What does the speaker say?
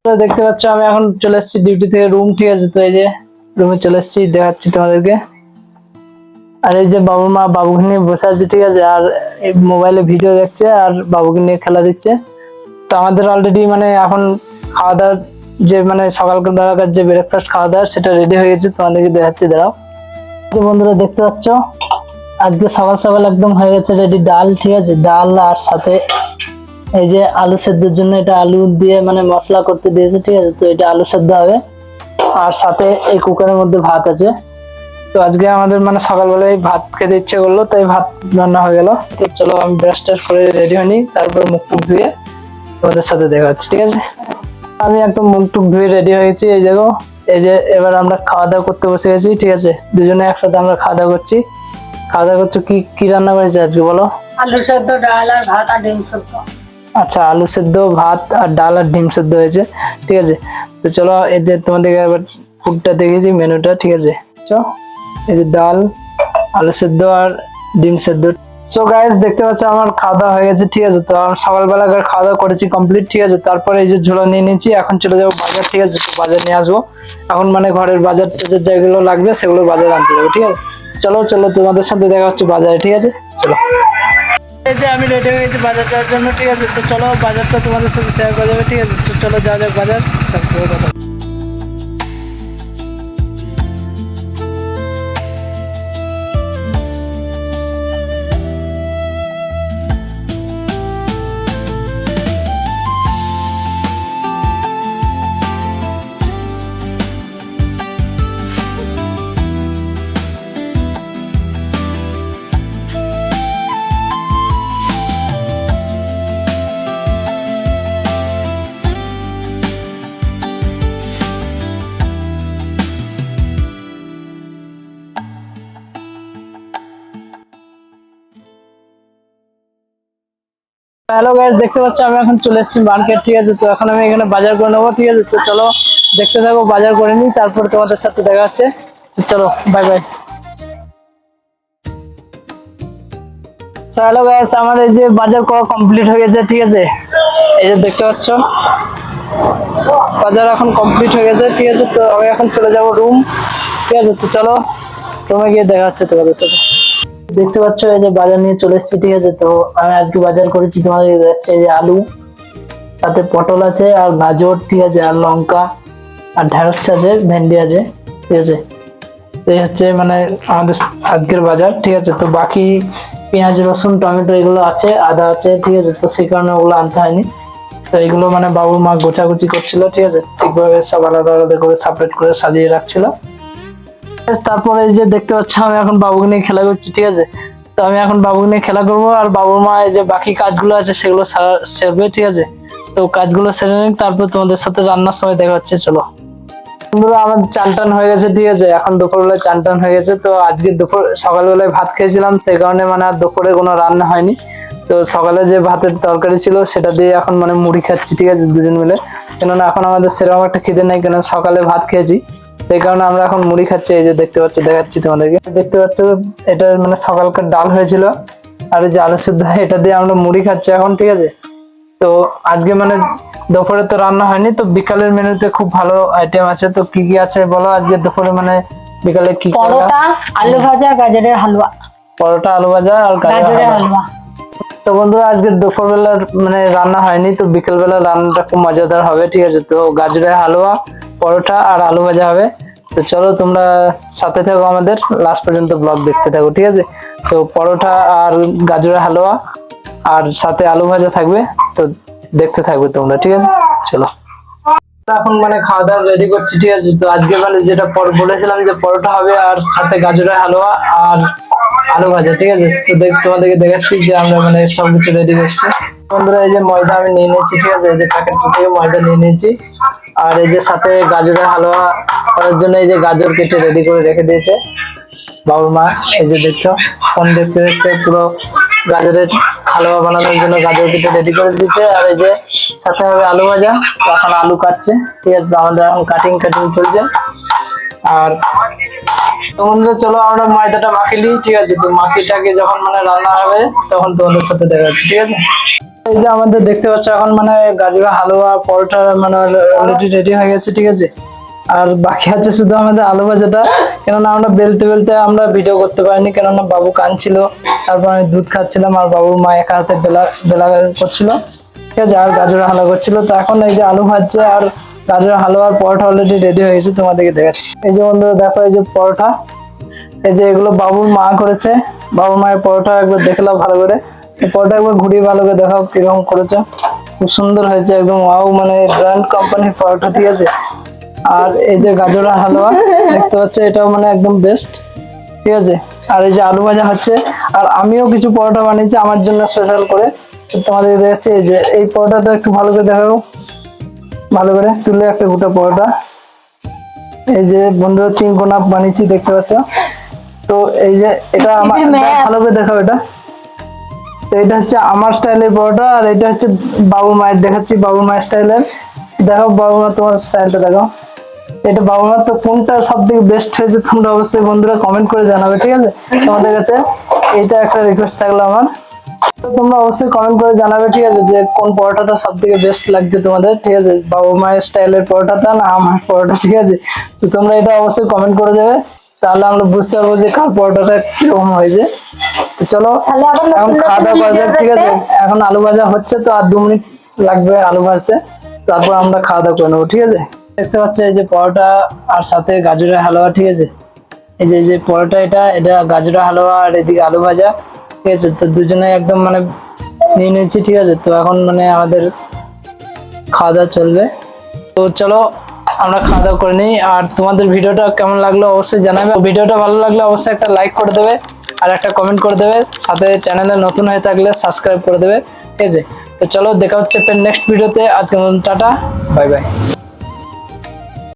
তো দেখতে পাচ্ছ আমি এখন চলে এসেছি ডিউটি থেকে রুম, ঠিক আছে। তো এই যে রুমে চলে এসেছি, দেখাচ্ছি তোমাদেরকে। আর এই যে বাবু মা বাবুকে নিয়ে বসে আছে, ঠিক আছে। আর মোবাইলে ভিডিও দেখছে আর বাবুকে নিয়ে খেলা দিচ্ছে। তো আমাদের অলরেডি মানে এখন খাওয়া দাওয়ার যে মানে সকালবেলাকার যে ব্রেকফাস্ট খাওয়া দাওয়ার সেটা রেডি হয়ে গেছে, তোমাদেরকে দেখাচ্ছি, দাঁড়াও। তো বন্ধুরা দেখতে পাচ্ছ আজকে সকাল সকাল একদম হয়ে গেছে রেডি ডাল, ঠিক আছে। ডাল আর সাথে এই যে আলু সেদ্ধর জন্য এটা আলু দিয়ে মানে মশলা করতে দিয়েছে, ঠিক আছে। তো এটা আলু সেদ্ধ হবে আর সাথে এই কুকারের মধ্যে ভাত আছে। তো আজকে আমাদের মানে সকালবেলায় ভাত খেতে ইচ্ছে করলো, তাই ভাত রান্না হয়ে গেল। তো চলো আমি ব্রাশ টাশ করে রেডি হয়নি, তারপর মুখ টুক ধুয়ে তোমাদের সাথে দেখা হচ্ছে, ঠিক আছে। আমি একদম মুখ টুক ধুয়ে রেডি হয়েছি, এই দেখো। এই যে এবার আমরা খাওয়া দাওয়া করতে বসে গেছি, ঠিক আছে। দুজনে একসাথে আমরা খাওয়া দাওয়া করছি। খাওয়া দাওয়া করছো, কি কি রান্না করেছে আজকে বলো? আলু সেদ্ধ, ডাল আর ভাত আর ডিম সেদ্ধ। আচ্ছা, আলু সেদ্ধ, ভাত আর ডাল আর ডিম সেদ্ধ হয়েছে, ঠিক আছে। তো চলো এদের তোমাদেরকে এবার ফুডটা দেখিয়ে দিই, মেনুটা, ঠিক আছে। চলো এই যে ডাল, আলু সেদ্ধ আর ডিম সেদ্ধ। সো গাইস দেখতে পাচ্ছ আমার খাওয়া দাওয়া হয়ে গেছে, ঠিক আছে। তো আমি সকালবেলাকার খাওয়া দাওয়া করেছি কমপ্লিট, ঠিক আছে। তারপরে এই যে ঝোলা নিয়ে নিয়েছি, এখন চলে যাবো বাজার, ঠিক আছে। তো বাজার নিয়ে আসবো এখন, মানে ঘরের বাজার টাজার যেগুলো লাগবে সেগুলো বাজার আনতে যাবো, ঠিক আছে। চলো চলো তোমাদের সাথে দেখা হচ্ছে বাজারে, ঠিক আছে। চলো, এই যে আমি রেডি হয়ে গেছি বাজার যাওয়ার জন্য, ঠিক আছে। তো চলো বাজারটা তোমাদের সাথে শেয়ার করা যাবে, ঠিক আছে। তো চলো যাওয়া যাক বাজার, সব কথা। হ্যালো গাইস, দেখতে পাচ্ছ আমি এখন চলে এসেছি মার্কেট, ঠিক আছে। তো এখন আমি এখানে বাজার করে নেবো, ঠিক আছে। তো চলো দেখতে থাকো, বাজার করে নিই, তারপর তোমাদের সাথে দেখা হচ্ছে। চলো বাই বাই। হ্যালো গাইস, আমার এই যে বাজার করা কমপ্লিট হয়ে গেছে, ঠিক আছে। এই যে দেখতে পাচ্ছ বাজার এখন কমপ্লিট হয়ে গেছে, ঠিক আছে। তো আমি এখন চলে যাব রুম, ঠিক আছে। তো চলো রুমে গিয়ে দেখা হচ্ছে তোমাদের সাথে। দেখতে পাচ্ছ এই যে বাজার নিয়ে চলে এসেছি, ঠিক আছে। তো আমি আজকে বাজার করেছি, তোমাদের এই যে আলু, সাথে পটল আছে আর গাজর, ঠিক আছে, আর লঙ্কা আর ঢেঁড়স আছে, ভেন্ডি আছে, ঠিক আছে। এই হচ্ছে মানে আমাদের আজকের বাজার, ঠিক আছে। তো বাকি পেঁয়াজ, রসুন, টমেটো এগুলো আছে, আদা আছে, ঠিক আছে। তো সেই কারণে ওগুলো আনতে হয়নি। তো এগুলো মানে বাবু মা গোছাগুছি করছিল, ঠিক আছে। ঠিকভাবে সব আলাদা আলাদা করে সেপারেট করে সাজিয়ে রাখছিল। তারপরে এই যে দেখতে পাচ্ছ আমি এখন বাবুকে নিয়ে খেলা করছি, ঠিক আছে। তো আমি এখন বাবুকে নিয়ে খেলা করবো আর বাবুর মা এই যে বাকি কাজগুলো আছে সেগুলো সেরবে, ঠিক আছে। তো কাজগুলো সেরে নিক, তারপর তোমাদের সাথে রান্নার সময় দেখা হচ্ছে। চলো বন্ধুরা, আমার চান টান হয়ে গেছে, ঠিক আছে। এখন দুপুরবেলায় চান টান হয়ে গেছে। তো আজকে দুপুর সকালবেলায় ভাত খেয়েছিলাম, সেই কারণে মানে আর দুপুরে কোনো রান্না হয়নি। তো সকালে যে ভাতের তরকারি ছিল সেটা দিয়ে এখন মানে মুড়ি খাচ্ছি, ঠিক আছে, দুজন মিলে। কেননা এখন আমাদের সেরকম একটা খিদে নেই, কেন সকালে ভাত খেয়েছি, সেই কারণে আমরা এখন মুড়ি খাচ্ছি। এই যে দেখতে পাচ্ছি, দেখাচ্ছি তোমাদেরকে। দেখতে পাচ্ছ এটা মানে সকালকার ডাল হয়েছিল আর এই যে আলু সেদ্ধ, এটা দিয়ে আমরা মুড়ি খাচ্ছি এখন, ঠিক আছে। তো আজকে মানে দুপুরে তো রান্না হয়নি, তো বিকালের মেনুতে খুব ভালো আইটেম আছে। তো কি কি আছে বলো আজকে দুপুরে, মানে বিকালে কি? পরোটা, আলু ভাজা, গাজরের হালুয়া। পরোটা, আলু ভাজা আর গাজরের হালুয়া। তো বন্ধুরা আজকে দুপুরবেলা মানে রান্না হয়নি, তো বিকেল বেলা রান্নাটা খুব মজাদার হবে, ঠিক আছে। তো গাজরের হালুয়া, পরোটা আর আলু ভাজা হবে। তো চলো তোমরা সাথে থাকো, আমাদের লাস্ট পর্যন্ত ব্লগ দেখতে থাকো, ঠিক আছে। তো পরোটা আর গাজরের হালুয়া আর সাথে আলু ভাজা থাকবে, তো দেখতে থাকবে তোমরা, ঠিক আছে। চলো এখন মানে খাওয়া দাওয়া রেডি করছি, ঠিক আছে। তো আজকে মানে যেটা বলেছিলাম যে পরোটা হবে আর সাথে গাজরের হালুয়া আর আলু ভাজা, ঠিক আছে। তো তোমাদেরকে দেখাচ্ছি যে আমরা মানে সবকিছু রেডি করছি। বন্ধুরা এই যে ময়দা আমি নিয়ে নিয়েছি, ঠিক আছে। এই যে প্যাকেটটা থেকে ময়দা নিয়ে নিয়েছি। আর এই যে সাথে গাজরের হালুয়া করার জন্য এই যে গাজর কেটে রেডি করে রেখে দিয়েছে বাবুর মা। এই যে দেখছো, ফোন দেখতে দেখতে পুরো গাজরের হালুয়া বানানোর জন্য গাজর কেটে রেডি করে দিচ্ছে। আর এই যে সাথে হবে আলু ভাজা, এখন আলু কাটছে, ঠিক আছে। আমাদের এখন কাটিং চলছে। আর তো বন্ধুরা চলো আমরা ময়দাটা মাখিয়ে নিই, ঠিক আছে। তো মাখিটাকে যখন মানে রান্না হবে তখন তোমাদের সাথে দেখা যাচ্ছে, ঠিক আছে। এই যে আমাদের দেখতে পাচ্ছ এখন মানে গাজরা হালুয়া পরোটা মানে অলরেডি রেডি হয়ে গেছে, ঠিক আছে। আর বাকি আছে শুধু আমাদের আলু ভাজাটা, কেননা আমরা বেলতে বেলতে আমরা ভিডিও করতে পারিনি, কেননা বাবু কাঁদছিল, তারপর আমি দুধ খাচ্ছিলাম আর বাবুর মা একা হাতে বেলা বেলা করছিল, ঠিক আছে। আর গাজরের হালুয়া করছিল। তো এখন এই যে আলু ভাজছে আর গাজরের হালুয়া আর পরোটা অলরেডি রেডি হয়ে গেছে, তোমাদেরকে দেখাচ্ছি। এই যে বন্ধুরা দেখো, এই যে পরোটা, এই যে এগুলো বাবুর মা করেছে। বাবুর মায়ের পরোটা একবার দেখলাম ভালো করে, পরোটা একবার ঘুরিয়ে ভালো করে দেখাও কিরকম করেছো। খুব সুন্দর হয়েছে একদম, ওয়াও, মানে ব্র্যান্ড কোম্পানির পরোটা, ঠিক আছে। আর এই যে গাজরের হালুয়া দেখতে পাচ্ছ, এটাও মানে একদম বেস্ট, ঠিক আছে। আর এই যে আলু ভাজা হচ্ছে, আর আমিও কিছু পরোটা বানিয়েছি আমার জন্য স্পেশাল করে, তো তোমাদের দেখাচ্ছি। এই যে এই পরোটাটা একটু ভালো করে দেখাও, ভালো করে তুলে একটা গোটা পরোটা। এই যে বন্ধুরা 3 কোনা বানিয়েছি, দেখতে পাচ্ছ। তো এই যে এটা আমার, ভালো করে দেখাও এটা। তো এটা হচ্ছে আমার স্টাইলের পরোটা, আর এটা হচ্ছে বাবু মায়ের, দেখাচ্ছি বাবু মায়ের স্টাইলের। দেখো বাবু মা, তোমার স্টাইলটা দেখো। এটা বাবু মার তো কোনটা সব থেকে বেস্ট হয়েছে তোমরা অবশ্যই বন্ধুরা কমেন্ট করে জানাবে, ঠিক আছে। তোমাদের কাছে এইটা একটা রিকোয়েস্ট থাকলো আমার, তো তোমরা অবশ্যই কমেন্ট করে জানাবে, ঠিক আছে, যে কোন পরোটাটা সব থেকে বেস্ট লাগছে তোমাদের, ঠিক আছে। বাবু মায়ের স্টাইলের পরোটাটা না আমার পরোটা, ঠিক আছে। তো তোমরা এটা অবশ্যই কমেন্ট করে দেবে, তাহলে আমরা বুঝতে পারবো যে কার পরোটাটা কিরকম হয়েছে। তো চলো এখন খাওয়া দাওয়া করা যাক, ঠিক আছে। এখন আলু ভাজা হচ্ছে, তো আর 2 মিনিট লাগবে আলু ভাজতে, তারপর আমরা খাওয়া দাওয়া করে নেবো, ঠিক আছে। দেখতে পাচ্ছ এই যে পরোটা আর সাথে গাজরের হালুয়া, ঠিক আছে। এই যে পরোটা, এটা এটা গাজরের হালুয়া আর এদিকে আলু ভাজা, ঠিক আছে। তো দুজনে একদম মানে নিয়ে নিয়েছি, ঠিক আছে। তো এখন মানে আমাদের খাওয়া দাওয়া চলবে, তো চলো আমরা খাওয়া দাওয়া করে নিই। আর তোমাদের ভিডিওটা কেমন লাগলো অবশ্যই জানাবে। ভিডিওটা ভালো লাগলে অবশ্যই একটা লাইক করে দেবে আর একটা কমেন্ট করে দেবে, সাথে চ্যানেলে নতুন হয়ে থাকলে সাবস্ক্রাইব করে দেবে, ঠিক আছে। তো চলো দেখা হচ্ছে নেক্সট ভিডিওতে। আজকে টাটা, বাই বাই।